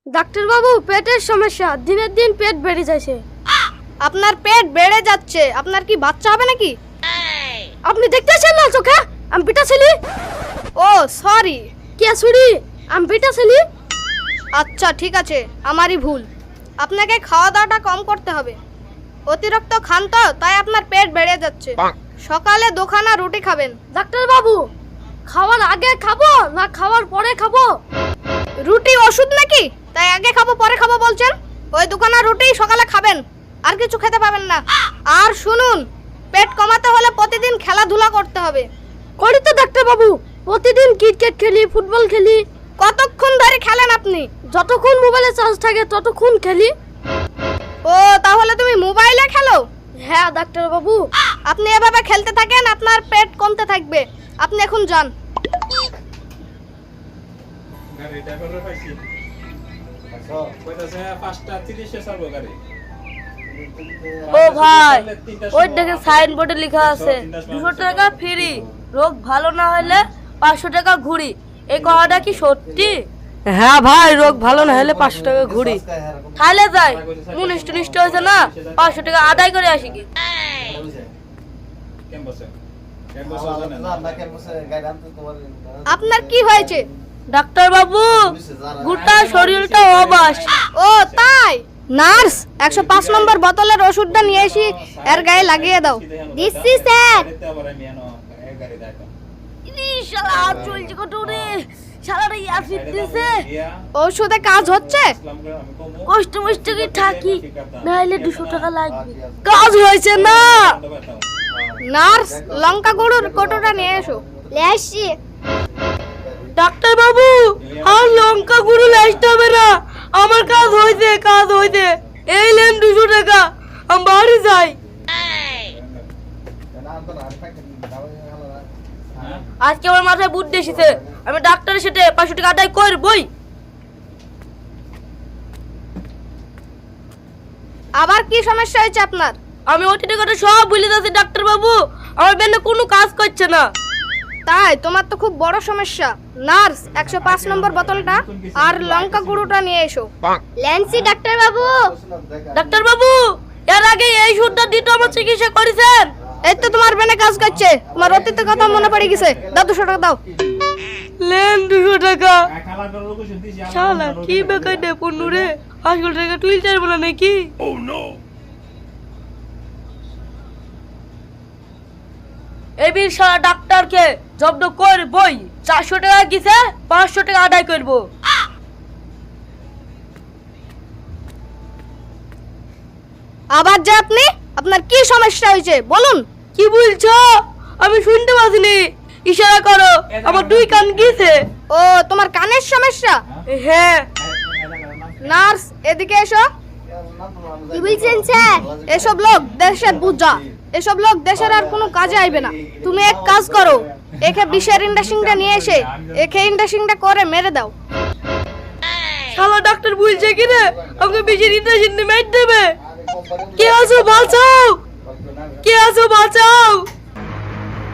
Doctor বাবু, পেটের সমস্যা, দিনের দিন পেট বেড়ে যাচ্ছে। আপনার পেট বেড়ে যাচ্ছে, আপনার কি বাচ্চা হবে নাকি? আপনি দেখতেছেন না চোখে আমি পিটা ছেলি? ও সরি। কে ছুরি? আমি পিটা ছেলি। আচ্ছা ঠিক আছে, আমারই ভুল। আপনাকে খাওয়া দাওয়াটা কম করতে হবে। অতিরিক্ত খান তো, তাই আপনার পেট বেড়ে যাচ্ছে। সকালে দুখানা রুটি খাবেন। ডাক্তার বাবু, খাওয়ার আগে খাবো না খাওয়ার পরে খাবো? রুটি ওষুধ নাকি, তাই আগে খাবো পরে খাবো বলছেন? ওই দুখানা রুটি সকালে খাবেন, আর কিছু খেতে পাবেন না। আর শুনুন, পেট কমাতে হলে প্রতিদিন খেলাধুলা করতে হবে। করি তো ডাক্তার বাবু, প্রতিদিন ক্রিকেট খেলি, ফুটবল খেলি। কতক্ষণ ধরে খেলেন আপনি? যতক্ষণ মোবাইলে চার্জ থাকে ততক্ষণ খেলি। ও তাহলে তুমি মোবাইলে খেলো? হ্যাঁ ডাক্তার বাবু। আপনি এভাবে খেলতে থাকেন, আপনার পেট কমতে থাকবে। আপনি এখন যান। গাড়িটা করে পাইছি। আচ্ছা, কইতাছে 5:30 এ ছাড়বো গাড়ি। ও ভাই, ওই দেখে সাইনবোর্ডে লেখা আছে 200 টাকা ফ্রি, রোগ ভালো না হলে 500 টাকা ঘুরি। এই কথাটা কি সত্যি? হ্যাঁ ভাই, রোগ ভালো না হলে 500 টাকা ঘুরি। তাহলে যাই, মুনিষ্ট নিষ্ঠ হয়েছে না, 500 টাকা আদায় করে আসি কি। কেন বসে? কেন বসে জানেন না? আপনার কি হয়েছে? ডাক্তার বাবু, গোটা শরীরটা অবাস। ও তাই? নার্স, 105 নম্বর বোতলের ওষুধটা নিয়ে এসে এর গায়ে লাগিয়ে দাও। দিচ্ছি স্যার। গাড়ি দেখো। শালা চলছে কত রে, শালাটা অ্যাসিড দিছে। ঔষধে কাজ হচ্ছে? কষ্ট মষ্ট করে থাকি, নাইলে 200 টাকা লাগবে। কাজ হয়েছে না। নার্স, লঙ্কা গুঁড়োর কৌটোটা নিয়ে এসো। লেসি। ডাক্তার বাবু, আর লঙ্কা গুঁড়ো লাইতে হবে না, আমার কাজ হয়েছে, কাজ হয়েছে। এই লেন 200 টাকা, আমি বাড়ি যাই। আজকে আমার মাথায় বুদ্ধি এসেছে, আমি ডাক্তারের সাথে 500 টাকা আদায় করবই। আবার কি সমস্যা হয়েছে আপনার? আমি ওটি টাকাটা সব ভুলে যাচ্ছি ডাক্তার বাবু, আমার বেনে কোনো কাজ করছে না। তাই তোমার তো খুব বড় সমস্যা। নার্স, 105 নম্বর বোতলটা আর লঙ্কা গুঁড়োটা নিয়ে এসো। ল্যান্সি ডাক্তার বাবু। ডাক্তার বাবু, এর আগে এই ওষুধটা দিতে আমার চিকিৎসা করেছেন? এই তো তোমার বেনে কাজ করছে, তোমার অতীতের কথা মনে পড়ে গেছে। দাও 200 টাকা দাও। লেন 200 টাকা। খালা করে লোক শুনতেছি। শালা কি বেকার দে পন্নু রে, 500 টাকা তুই চাইবো না নাকি? এবির শালা ডাক্তারকে জব্দ করবই। 400 টাকা গিয়েছে, 500 টাকা আদায় করবো। আবার যে আপনি, আপনার কি সমস্যা হয়েছে বলুন। কি বলছো? আমি শুনতে পাচ্ছিনি, ইশারা করো, আমার 2 কান গিয়েছে। ও তোমার কানের সমস্যা? হ্যাঁ। নার্স, এদিকে এসো। কি বলছেন স্যার? এসব লোক দেশের বুঝা, এসব লোক দেশের আর কোনো কাজে আইবে না। তুমি এক কাজ করো, একে বিষের ইন্ডাস্ট্রিংটা নিয়ে এসে একে ইন্ডাস্ট্রিংটা করে মেরে দাও। শালা ডাক্তার বলছে কি রে, আমাকে বেশি ইন্জেকশন মেরে দেবে। কে আছো বাঁচাও, কে আছো বাঁচাও।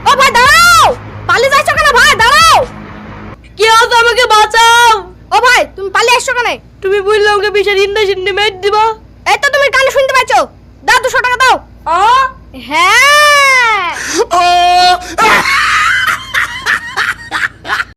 ও ভাই দাঁড়াও, পালিয়ে যাচ্ছ কেন ভাই? দাঁড়াও। কে আছো, আমাকে বাঁচাও। ও ভাই তুমি পালিয়ে আসছো কেন? তুমি বললে আমাকে বেশি ইন্জেকশন মেরে দিবা। এই তো তুমি কানে শুনতে পাচ্ছ। দাও 200 টাকা দাও। আ হ্যাঁ।